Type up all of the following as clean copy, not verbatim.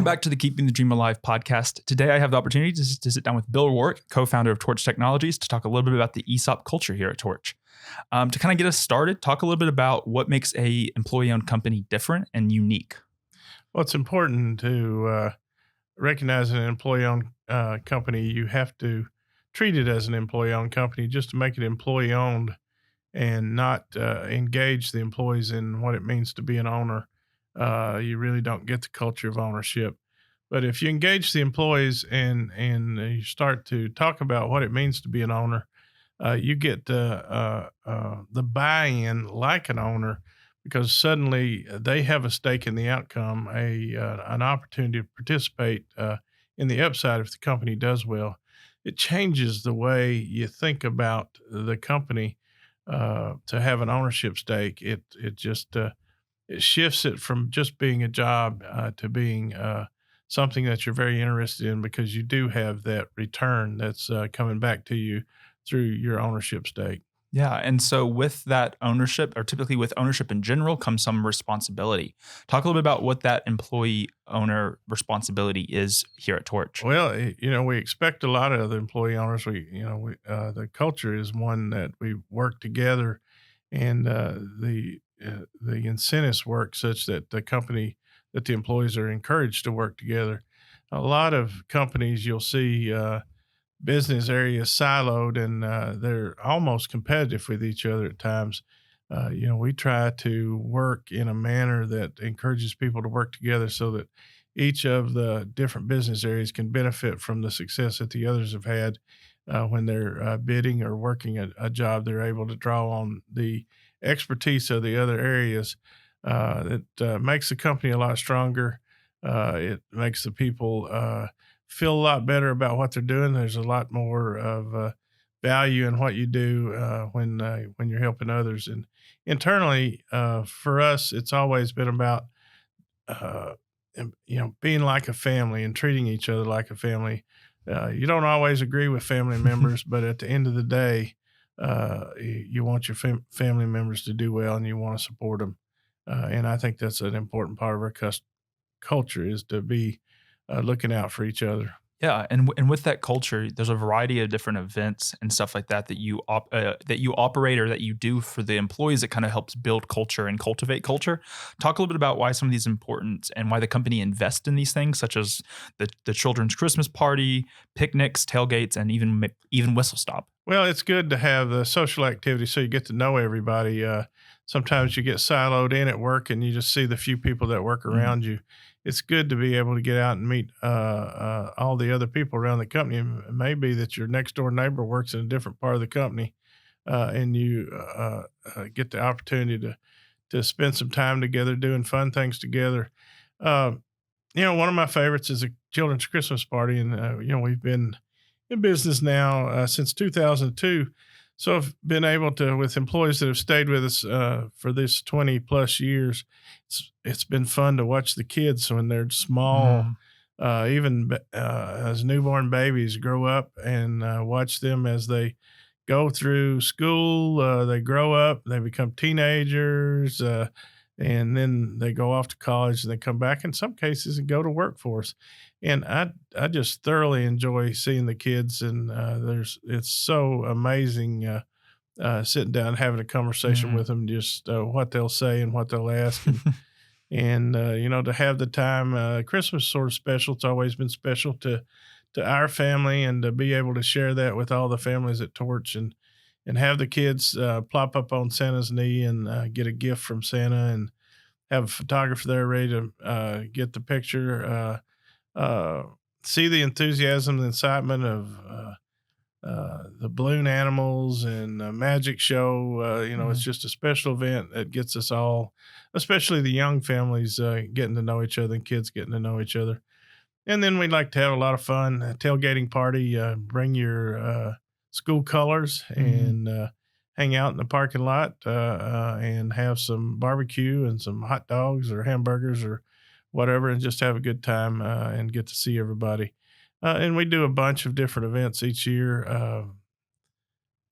Welcome back to the Keeping the Dream Alive podcast. Today, I have the opportunity to sit down with Bill Roark, co-founder of Torch Technologies, to talk a little bit about the ESOP culture here at Torch. To kind of get us started, talk a little bit about what makes a employee-owned company different and unique. Well, it's important to recognize an employee-owned company. You have to treat it as an employee-owned company just to make it employee-owned and not engage the employees in what it means to be an owner. You really don't get the culture of ownership. But if you engage the employees and you start to talk about what it means to be an owner, you get the buy-in like an owner, because suddenly they have a stake in the outcome, an opportunity to participate in the upside if the company does well. It changes the way you think about the company to have an ownership stake. It just it shifts it from just being a job to being something that you're very interested in, because you do have that return that's coming back to you through your ownership stake. Yeah, and so with that ownership, or typically with ownership in general, comes some responsibility. Talk a little bit about what that employee owner responsibility is here at Torch. Well, we expect a lot of the employee owners. The culture is one that we work together, and the incentives work such that the employees are encouraged to work together. A lot of companies you'll see business areas siloed, and they're almost competitive with each other at times. We try to work in a manner that encourages people to work together so that each of the different business areas can benefit from the success that the others have had when they're bidding or working a job. They're able to draw on the expertise of the other areas. It makes the company a lot stronger. It makes the people feel a lot better about what they're doing. There's a lot more of value in what you do when you're helping others. And internally, for us, it's always been about being like a family and treating each other like a family. You don't always agree with family members, but at the end of the day, you want your family members to do well, and you want to support them. And I think that's an important part of our culture, is to be looking out for each other. Yeah, and with that culture, there's a variety of different events and stuff like that that you operate, or that you do for the employees, that kind of helps build culture and cultivate culture. Talk a little bit about why some of these are important and why the company invests in these things, such as the children's Christmas party, picnics, tailgates, and even whistle stop. Well, it's good to have the social activity so you get to know everybody. Sometimes you get siloed in at work and you just see the few people that work around you. It's good to be able to get out and meet all the other people around the company. It may be that your next door neighbor works in a different part of the company, and you get the opportunity to spend some time together doing fun things together. One of my favorites is a children's Christmas party, and we've been in business now since 2002. So I've been able to, with employees that have stayed with us for this 20 plus years, it's been fun to watch the kids when they're small, even as newborn babies, grow up, and watch them as they go through school. They grow up, they become teenagers, and then they go off to college, and they come back in some cases and go to workforce. And I just thoroughly enjoy seeing the kids, and it's so amazing sitting down and having a conversation with them, just what they'll say and what they'll ask, and to have the time. Christmas is sort of special. It's always been special to our family, and to be able to share that with all the families at Torch, and have the kids plop up on Santa's knee and get a gift from Santa, and have a photographer there ready to get the picture. See the enthusiasm and excitement of the balloon animals and the magic show. It's just a special event that gets us all, especially the young families, getting to know each other, and kids getting to know each other. And then we'd like to have a lot of fun. A tailgating party. Bring your school colors and hang out in the parking lot and have some barbecue and some hot dogs or hamburgers or whatever, and just have a good time and get to see everybody. And we do a bunch of different events each year,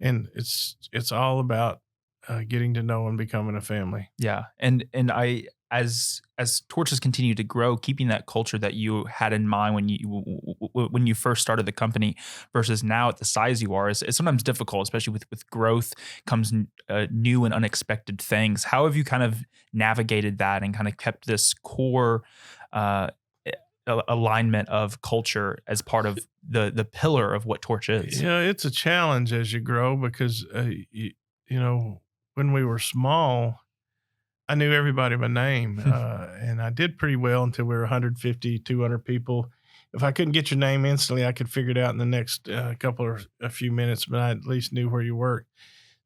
and it's all about getting to know and becoming a family. Yeah, and as Torch has continued to grow, keeping that culture that you had in mind when when you first started the company versus now at the size you are is sometimes difficult, especially with growth comes new and unexpected things. How have you kind of navigated that and kind of kept this core uh, alignment of culture as part of the pillar of what Torch is? Yeah, it's a challenge as you grow because, you know, when we were small, I knew everybody by name, and I did pretty well until we were 150, 200 people. If I couldn't get your name instantly, I could figure it out in the next couple or a few minutes, but I at least knew where you worked.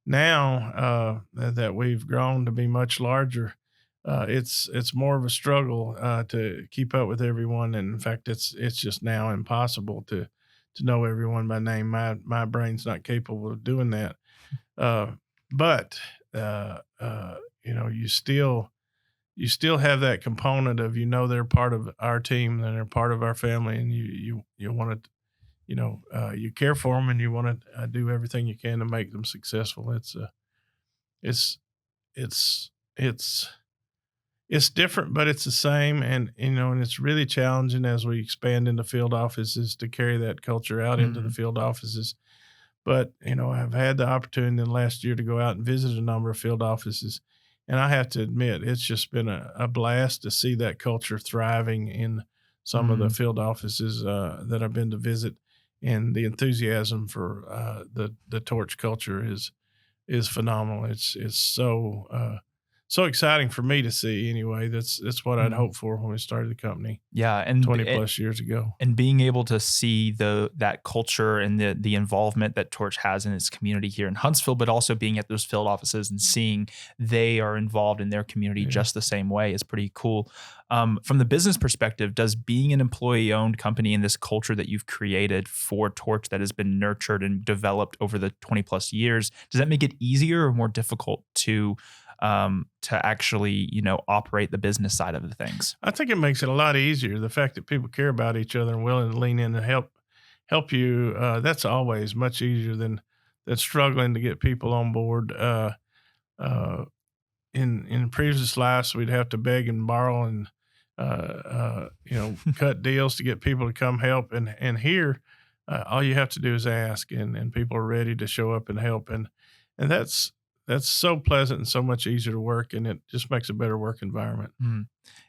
Now that we've grown to be much larger, it's more of a struggle to keep up with everyone, and in fact, it's just now impossible to know everyone by name. My brain's not capable of doing that. Uh, but you know, you still have that component of they're part of our team and they're part of our family, and you want to you care for them and you want to do everything you can to make them successful. It's it's it's it's different, but it's the same, and and it's really challenging as we expand into field offices to carry that culture out into the Mhm. field offices. But, I've had the opportunity in the last year to go out and visit a number of field offices. And I have to admit, it's just been a blast to see that culture thriving in some of the Mhm. field offices that I've been to visit. And the enthusiasm for the torch culture is phenomenal. It's so exciting for me to see anyway. That's what I'd Mhm. hoped for when we started the company Yeah, 20 plus years ago. and being able to see that culture and the involvement that Torch has in its community here in Huntsville, but also being at those field offices and seeing they are involved in their community Yeah. just the same way is pretty cool. From the business perspective, does being an employee-owned company in this culture that you've created for Torch that has been nurtured and developed over the 20 plus years, does that make it easier or more difficult to actually operate the business side of the things? I think it makes it a lot easier. The fact that people care about each other and willing to lean in and help you. That's always much easier than struggling to get people on board. Uh, in previous lives, we'd have to beg and borrow and cut deals to get people to come help. And here, all you have to do is ask, and people are ready to show up and help. And that's so pleasant and so much easier to work, and it just makes a better work environment. Mm.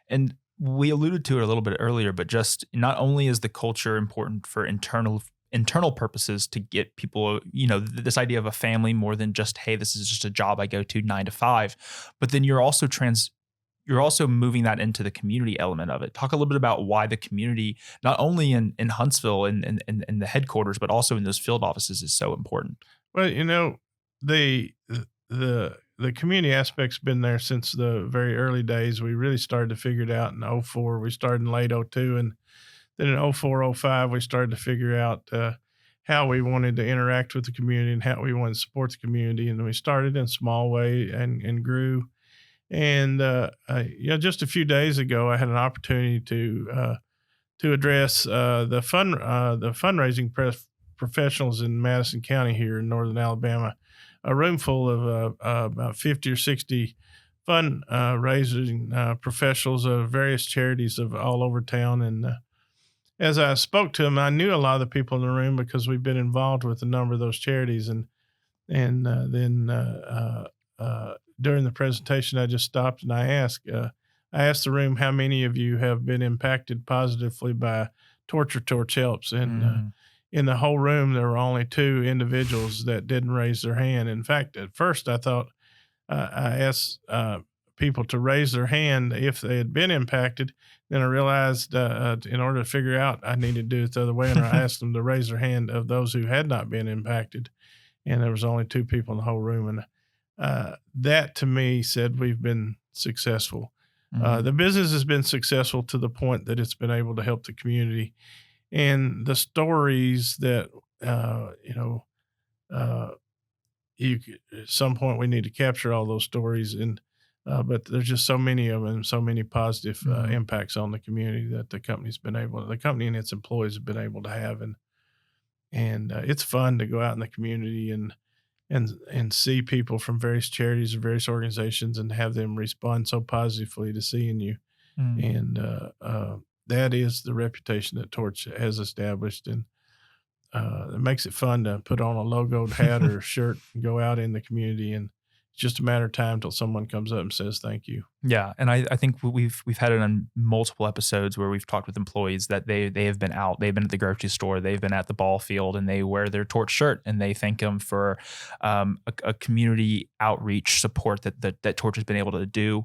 And we alluded to it a little bit earlier, but just not only is the culture important for internal purposes to get people, this idea of a family more than just, hey, this is just a job I go to 9 to 5, but then you're also moving that into the community element of it. Talk a little bit about why the community, not only in Huntsville and the headquarters, but also in those field offices is so important. Well, the the community aspect's been there since the very early days. We really started to figure it out in '04. We started in late '02, and then in '04, '05, we started to figure out how we wanted to interact with the community and how we wanted to support the community. And we started in a small way and grew. And just a few days ago, I had an opportunity to address the fundraising professionals in Madison County here in northern Alabama, a room full of about 50 or 60 raising professionals of various charities of all over town. And as I spoke to them, I knew a lot of the people in the room because we've been involved with a number of those charities. And then during the presentation, I just stopped and I asked the room how many of you have been impacted positively by Torch Helps, and Mm, in the whole room there were only two individuals that didn't raise their hand. In fact, at first I thought I asked people to raise their hand if they had been impacted. Then I realized in order to figure out, I needed to do it the other way, and I asked them to raise their hand of those who had not been impacted, and there was only two people in the whole room. And that to me said we've been successful. mm, The business has been successful to the point that it's been able to help the community, and the stories that uh, at some point we need to capture all those stories, and but there's just so many of them, so many positive mm. impacts on the community that the company and its employees have been able to have. And it's fun to go out in the community and see people from various charities or various organizations and have them respond so positively to seeing you. Mm. And that is the reputation that Torch has established. And it makes it fun to put on a logoed hat or shirt and go out in the community. And it's just a matter of time till someone comes up and says thank you. Yeah, and I think we've had it on multiple episodes where we've talked with employees that they have been out, they've been at the grocery store, they've been at the ball field, and they wear their Torch shirt, and they thank them for a community outreach support that Torch has been able to do.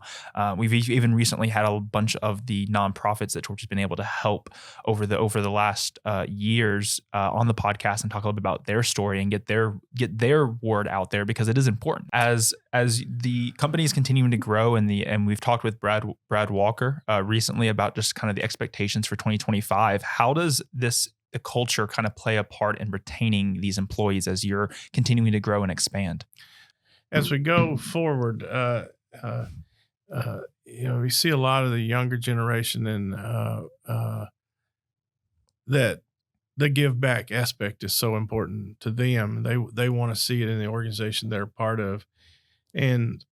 We've even recently had a bunch of the nonprofits that Torch has been able to help over the last years on the podcast and talk a little bit about their story and get their word out there because it is important as the company is continuing to grow and we've talked with Brad Walker recently about just kind of the expectations for 2025. How does the culture kind of play a part in retaining these employees as you're continuing to grow and expand? As we go forward, uh, we see a lot of the younger generation and that the give back aspect is so important to them. They want to see it in the organization they're part of, and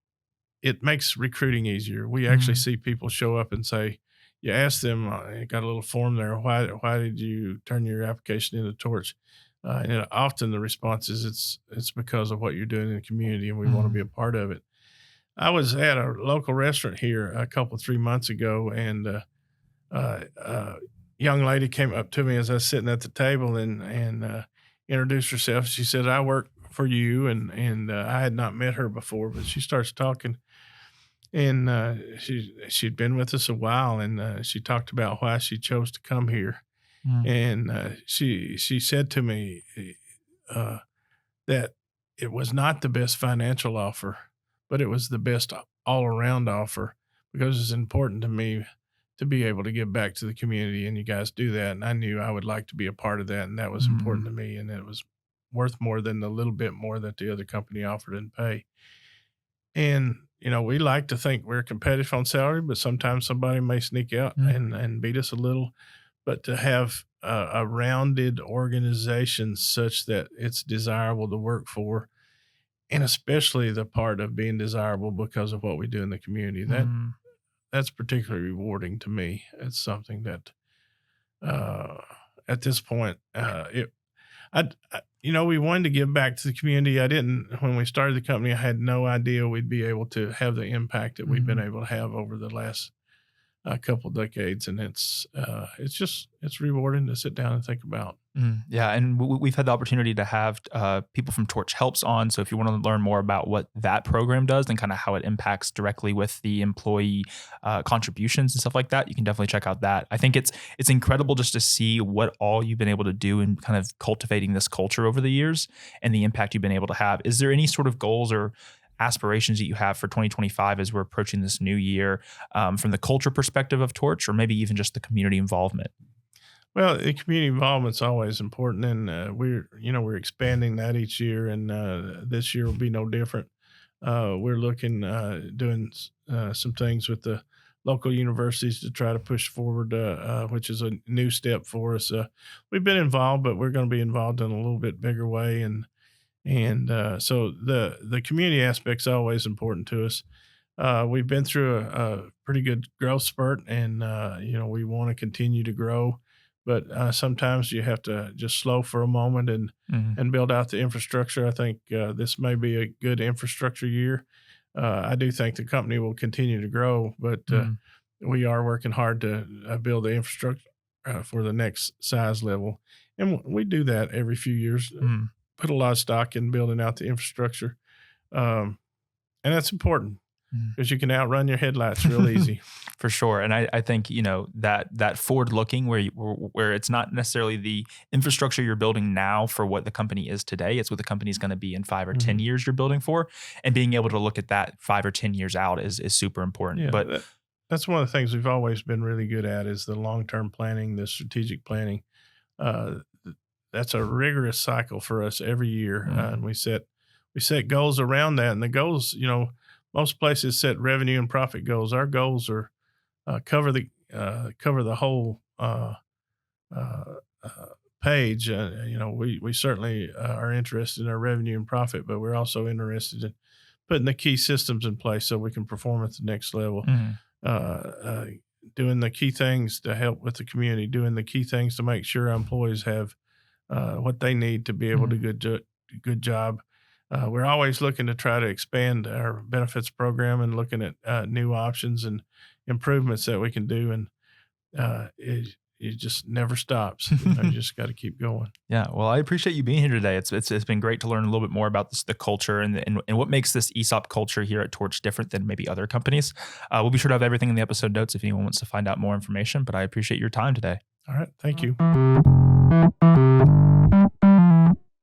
it makes recruiting easier. We actually Mm, see people show up and say, you ask them, got a little form there. Why did you turn your application into Torch? And often the response is it's because of what you're doing in the community, and we want to be mm, a part of it. I was at a local restaurant here a couple 3 months ago, and young lady came up to me as I was sitting at the table and introduced herself. She said, "I work for you," and I had not met her before, but she starts talking, and she'd been with us a while, and she talked about why she chose to come here, mm, and she said to me uh, that it was not the best financial offer, but it was the best all around offer because it's important to me to be able to give back to the community, and you guys do that. And I knew I would like to be a part of that, and that was important mm, to me, and it was worth more than the little bit more that the other company offered in pay. And we like to think we're competitive on salary, but sometimes somebody may sneak out mm, and beat us a little. But to have a rounded organization such that it's desirable to work for, and especially the part of being desirable because of what we do in the community, mm, that's particularly rewarding to me. It's something that uh, at this point, we wanted to give back to the community. I didn't when we started the company. I had no idea we'd be able to have the impact that we've been mm. able to have over the last couple decades, and it's rewarding to sit down and think about. Yeah, and we've had the opportunity to have people from Torch Helps on. So if you want to learn more about what that program does and kind of how it impacts directly with the employee contributions and stuff like that, you can definitely check out that. I think it's incredible just to see what all you've been able to do in kind of cultivating this culture over the years and the impact you've been able to have. Is there any sort of goals or aspirations that you have for 2025 as we're approaching this new year from the culture perspective of Torch, or maybe even just the community involvement? Well, the community involvement's always important, and we're expanding that each year, and this year will be no different. We're looking doing some things with the local universities to try to push forward, which is a new step for us. We've been involved, but we're going to be involved in a little bit bigger way, and so the community aspect's always important to us. We've been through a pretty good growth spurt, and we want to continue to grow, but sometimes you have to just slow for a moment Mhm, and build out the infrastructure. I think this may be a good infrastructure year. I do think the company will continue to grow, but mm, we are working hard to build the infrastructure for the next size level, and we do that every few years. mm. Put a lot of stock in building out the infrastructure, um, and that's important Mm. because you can outrun your headlights real easy. For sure, and I think that forward looking where it's not necessarily the infrastructure you're building now for what the company is today. It's what the company is going to be in 5 or 10 Mhm. years you're building for, and being able to look at that 5 or 10 years out is super important. Yeah, But that's one of the things we've always been really good at is the long-term planning, the strategic planning. Th That's a rigorous cycle for us every year, mm, and we set goals around that, and the goals, most places set revenue and profit goals. Our goals are cover the whole uh, uh, page. We certainly are interested in our revenue and profit, but we're also interested in putting the key systems in place so we can perform at the next level. Mhm. Uh, uh, Doing the key things to help with the community, doing the key things to make sure our employees have what they need to be able to Mhm. good job. We're always looking to try to expand our benefits program and looking at new options and improvements that we can do. And it just never stops. You just got to keep going. Yeah, well, I appreciate you being here today. It's been great to learn a little bit more about the culture and what makes this ESOP culture here at Torch different than maybe other companies. We'll be sure to have everything in the episode notes if anyone wants to find out more information. But I appreciate your time today. All right. Thank you.